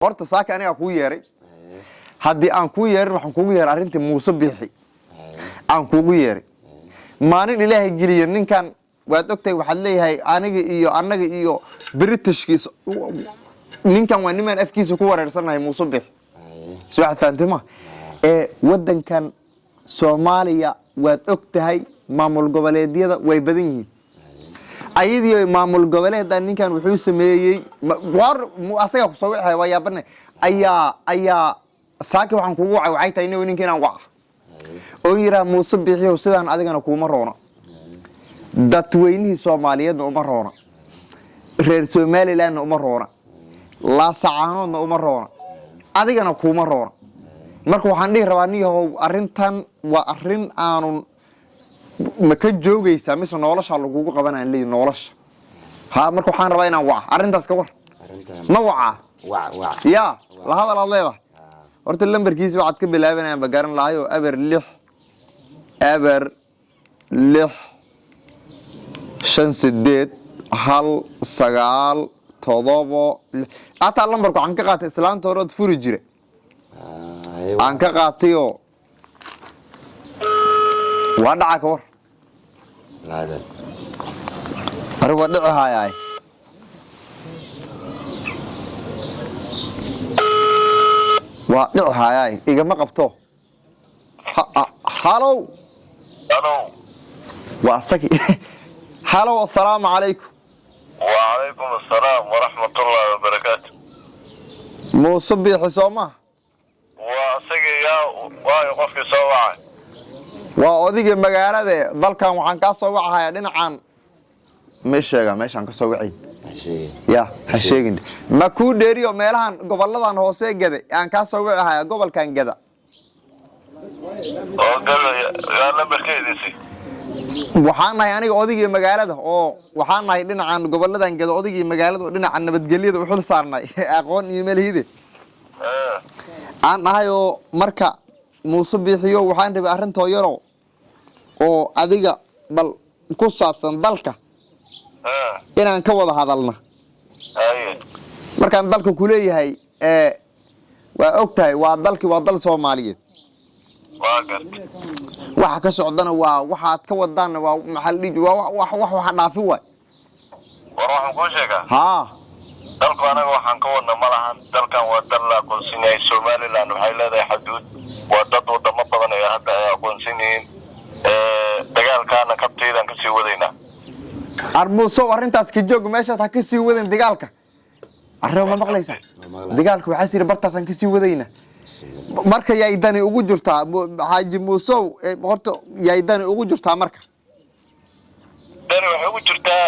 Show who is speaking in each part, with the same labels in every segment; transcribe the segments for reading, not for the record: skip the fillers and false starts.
Speaker 1: horta saaka aniga ku yeeray haddii aan ku yeerin waxaan kugu yeeray arrintii Muuse Biixi aan kugu yeeray maalin Ilaahay geliyo ninkan waad ogtay waxaad leeyahay anaga iyo Britishkiis ninkan waa niman afkiisa ku wareersanahay Muuse Biixi soo xasaantimo wadankan Soomaaliya waad ogtahay maamul goboleedyada way badan yihiin ayadii maamul goboleedan ninkan wuxuu sameeyay asaga ku soo wixii waa yaabane ayaa saaki waxaan kugu wacay tahay inuu ninkan wac oo yira Muuse Biixi sidaan adigana kuma roona dadweynaha Soomaaliyeed uma roona reer Somaliland uma roona la sacaanoodna uma roona adigana kuma roona marka waxaan dhihi rabaa niyahow arintan waa arin aanun ma ka joogaysa mise nolosha lagu qabanaan leey nolosha marka waxaan rabaa inaan wac arintaas ka war ma wac ya la hadal leedahay horta lambarkiisa waxaad ka bilaabanayaan bagaran laayo aber 6 5 hal 9 7 ata lambarku aan ka qaatay islaanta hore furi jire aan ka qaatayo waa dhaca ka war laada arwa dhacahay waa dhacahay igama qabto halo waa saki halo assalaamu alaykum
Speaker 2: wa alaykum assalam wa rahmatullahi wa barakatuh
Speaker 1: Muuse Biixi Sooma
Speaker 2: waa sagi waa qofkii soo wacay
Speaker 1: waa odiga magaalada dalkan waxaan ka soo wacayaa dhinacan meeshaan ka soo wacay ya ha sheegin ma ku dheeriyo meelahan goboladan hoose gada aan ka soo wacayaa gobolkan gada
Speaker 2: oo gada lambarkeedii
Speaker 1: waxaan nahay aniga odiga magaalada oo waxaan nahay dhinacan goboladan gada odiga magaalada oo dhinacan nabadgelyada u xil saarnay aqoon iyo meelhiide aan nahay oo marka Muuse Biixi waxaan rabay arintoo yaro oo adiga bal ku saabsan dalka inaan ka wada hadalna markaan dalka ku leeyahay waa ogtahay waa dal Soomaaliyeed waxa ka socdana waa waxaad ka wadaan waa maxal dhigi wax dhaafi waay
Speaker 2: waxaan ku sheegaa dalku anaga waxaan ka wadna malahan dalkan waa dal la aqoonsinay Somaliland waxay leedahay xuduud waa dad wadamo badan ee hadda ay aqoonsinayeen dagaalkaana kabteedan ka sii wadayna
Speaker 1: armuuso arintaas ka joog meesha ta ka sii wadan dagaalka arrin ma maqlaysa dagaalka waxa sii bartaasan ka sii wadayna marka yaydani ugu jirtaa Haaji Muuse horta yaydani ugu jirtaa marka
Speaker 2: dani waxa ugu jirtaa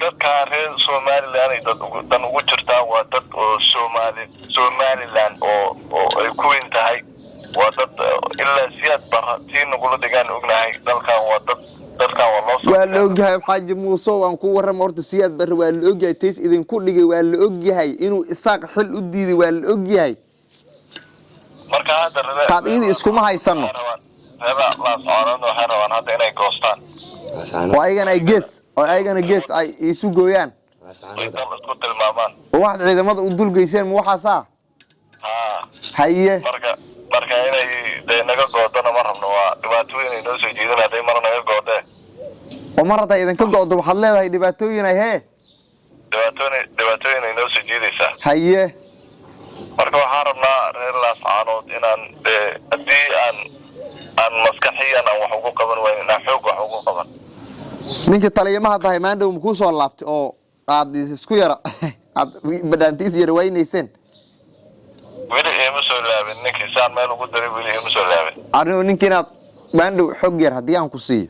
Speaker 2: dadka reer Somaliland ay dad ugu jirtaa waa dad oo Somaliland oo ay ku intahay waa dad ilaa siyad baratiin ugu degaan ognahay dalkan waa dadkan waa
Speaker 1: la ogyahay Haaji Muuse aan ku warram horta siyad bar waa la ogyahay tays idin ku dhigay waa la ogyahay inuu isaaq xil u diiday waa la ogyahay
Speaker 2: marka hadda
Speaker 1: qaadida iskuma haysano
Speaker 2: la saaran waxay rabaan hadda inay goostaan
Speaker 1: oo ayagana gees ay isu gooyaan
Speaker 2: isku tilmaamaan
Speaker 1: wax ciidamada u dulgeyseen waxaasa haye
Speaker 2: marka inay naga goodana ma rabno waa dhibaatooyin ay noo soo jeedinayaan mar naga goodee
Speaker 1: oo marada idin ka goodo waxaad leedahay dhibaatooyin ay
Speaker 2: dhibaatooyin ay noo soo jeedaysaa
Speaker 1: haye
Speaker 2: marka waxaan rabnaa reer Laascaanood inaan hadii aan maskaxiyan aan wax ugu qaban waayo inaan xoog wax ugu qaban
Speaker 1: ninka taliyamaha tahay maanta uu ku soo laabtay oo qaad isku yara badaantiis yar waynayseen
Speaker 2: wili ima soo laabin ninkii saan meel ugu daray wili ima soo laabin
Speaker 1: arrin ninkiina maanta xoog yar hadii aan ku siiyo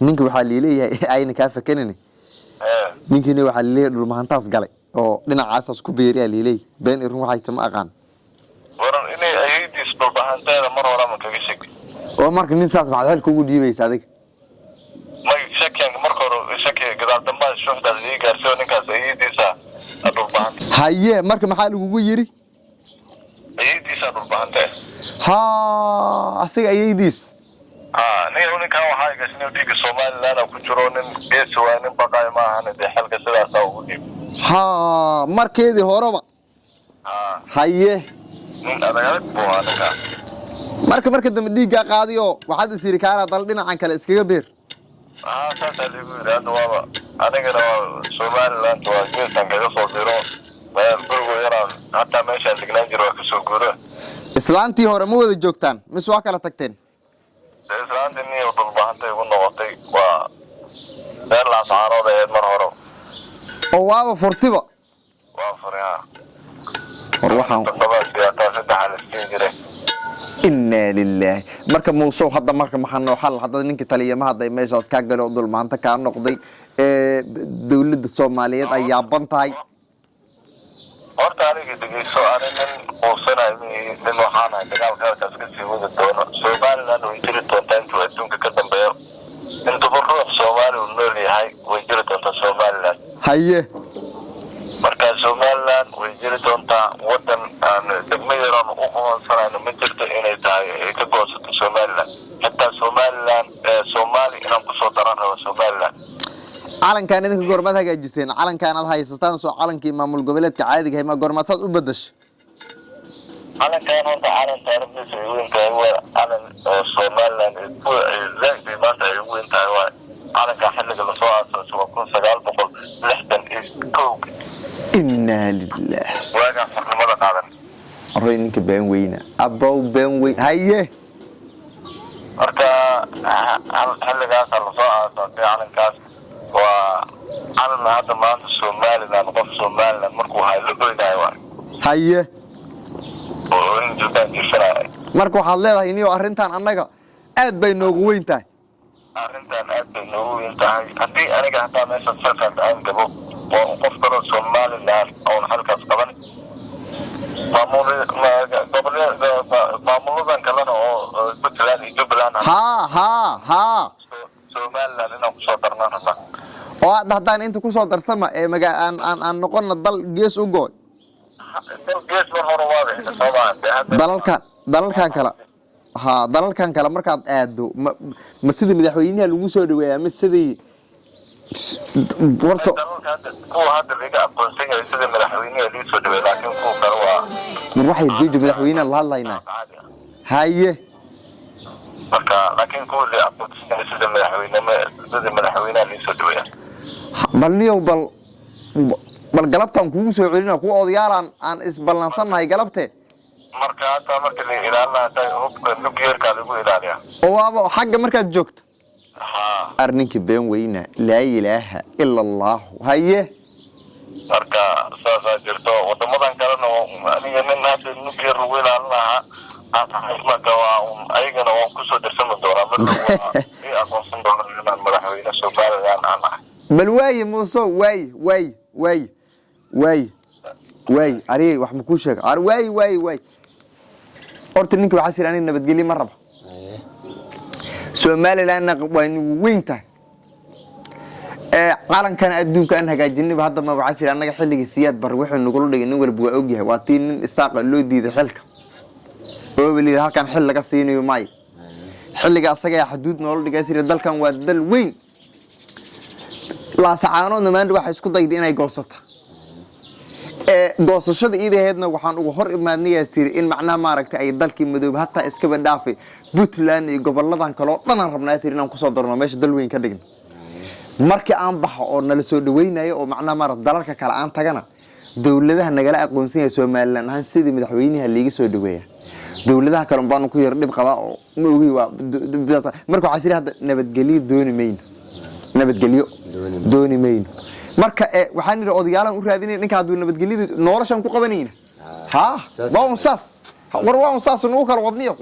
Speaker 1: ninka waxa leeyahay ayna ka fakanini ninkiina waxa leeyahay dhul mahantaas galay oo dhinacaas ku beeriya leeyahay been irin waxay tama aqaan
Speaker 2: waran inay aydiis dhul bahanteeda mar hore ma kaga shaqi
Speaker 1: oo marka nin saas macdal kugu dhiibaysa adiga
Speaker 2: ما شكل مركور شكل قدام دمبا شوفدا اللي قارسون ninkaas aydiisa adulbaan
Speaker 1: haye marka maxaa lagu yiri
Speaker 2: aydiisa adulbaan
Speaker 1: asiga aydiis
Speaker 2: ninka waxa gashnay diga Soomaaliland ku jiro nin gees waa nin baqay ma ahan xalka sidaas ugu dhib
Speaker 1: markeedii horeba haye
Speaker 2: nin adag buu ahaa
Speaker 1: marka dambe dhiiggaa qaadiyo waxaad isiri kaana dal dhinacan kale iskaga beer
Speaker 2: saasaa liigu yidhi hadda waaba anigana Somaliland waa geesan kaga soo diro meel gurigo yaraan hataa meeshaan degnaan jiro waa kasoo guura
Speaker 1: islaantii hore ma wada joogtaan mise waa kala tagteen
Speaker 2: islaantii niyo dhulbahantay ugu noqotay waa meel laascaanood ahayd mar hore
Speaker 1: oo waaba furtiba
Speaker 2: waa furiha
Speaker 1: war waxaan inna lillahi marka muusow hadda marka maxaan xal hadda ninka taliya ma hadday meeshaas ka galo dul maanta ka noqday dawladda Soomaaliyeed ay yaaban tahay
Speaker 2: horta aniga dhageyso aniga qoosanayo in waxaan dagaalkaas ka sii wada doono Soomaaliland way jiri doontaa intuu adduunka ka dambeeyo inta ruux Soomaali uu nool yahay way jiri doontaa Soomaaliland
Speaker 1: haye
Speaker 2: marka Soomaaliland way jiri doontaa wadan aan degmayaran u qoonsanayno ma jirto inay tahay ka goosato Soomaaliland hatta Soomaaliland Soomaali inaan ku soo daran rabo Soomaaliland
Speaker 1: calankan idinka gormad hagaajiseen calankan aad haysataan soo calankii maamul goboleedka caadiga ah ma gormad saad u badashay
Speaker 2: calankan horta calan taariikhdiisa ay weyn tahay waa calan Soomaaliland zaidi maanta ay weyn tahay waa calanka xilliga la soo aasaasay waa 1961
Speaker 1: inna lillahi
Speaker 2: waaga xornimada qaadan
Speaker 1: ninka been weyna abow been weyn haye
Speaker 2: marka xilligaas la soo aasaasay calankaas waa calan hadda maanta Soomaaliland qof Soomaaliland markuu hay la goynayo waa
Speaker 1: haye
Speaker 2: oo in jilbaan jirsanay
Speaker 1: marka waxaad leedahay inuu arrintan annaga aad bay noogu weyn tahay
Speaker 2: arrintan aad bay noogu weyn tahay haddii aniga hataa meesha safar aan gabo oo qof kale Soomaaliland oo halkaas qaban maamuladan kalena oo Puntland iyo Jubaland Soomaaliland inaan kusoo darnaan rabnaa
Speaker 1: oo haddaan inta kusoo darsama ee aan noqonna dal gees u gooy
Speaker 2: gees mar hore waa
Speaker 1: dalalkan kale markaad aado ma sidii madaxweynaha lagu soo dhaweeyaa ma sidii
Speaker 2: horta kuwa hadda laga aqoonsan yahay sidii madaxweynaha loo soo dhaweeyaa laakiin kuwa kale waa
Speaker 1: waxay joojo madaxweynaha la hadlaynaa haye
Speaker 2: marka laakiin kuwa la aqoonsan yahay sidii madaxweynaha loo soo dhaweeyaa
Speaker 1: balniyow bal galabtan kugu soo celina kuwa odayaalan aan isballansanahay galabte
Speaker 2: marka hata marka la ilaalinayo hubka nuclearka lagu ilaaliyaa
Speaker 1: oo waaba xagga markaad joogto arninka been weyna laa ilaaha illa allah haye
Speaker 2: marka saasa jirto wadamadan kalena aniga nin hadda nuclear lagu ilaalinaha marka waa ayagana waan kusoo dirsan doonaa marka waa aqoonsan doonaa inaan madaxweyne Soomaaliland aan ahay
Speaker 1: bal waaye muuso waay ari wax ma ku sheeg waay horta ninka waxa sir aniga nabadgelyo ma rabo Soomaaliland waa weyn tahay calankan adduunka aan hagaajinay hadda ma waxa sir anaga xilliga siyaad bar wuxuu nagu dhigay nin walba waa og yahay waa tiin nin isaaq loo diiday xilka oo wali halkan xil laga siinayo maay xilliga asaga xuduud nolol dhigay sir dalkan waa dal weyn la sacaanoodna maanta waxa isku dayday inay goosato goosashada iidaheedna waxaan ugu hor imaadnayaa sir in macnaha maaragtay ay dalkii madoob hatta iska badhaafay Puntland iyo goboladan kale oo dhan rabnaa sir inaan ku soo darno meesha dal weyn ka dhigno markii aan baxo oo nala soo dhaweynayo oo macnaha mar dalalka kale aan tagana dawladaha nagala aqoonsan yahay Soomaaliland ahaan sidii madaxweynaha liiga soo dhaweeya dawladaha kale baan ku yar dhib qaba oo ma ogi waa marka waxa sir hadda nabadgelyo dooni mayno marka waxaan yiri odayaalan u raadinay ninka haduu nabadgelyada noloshan ku qabanayna waa un saas war waa un saas noo kala wadniyo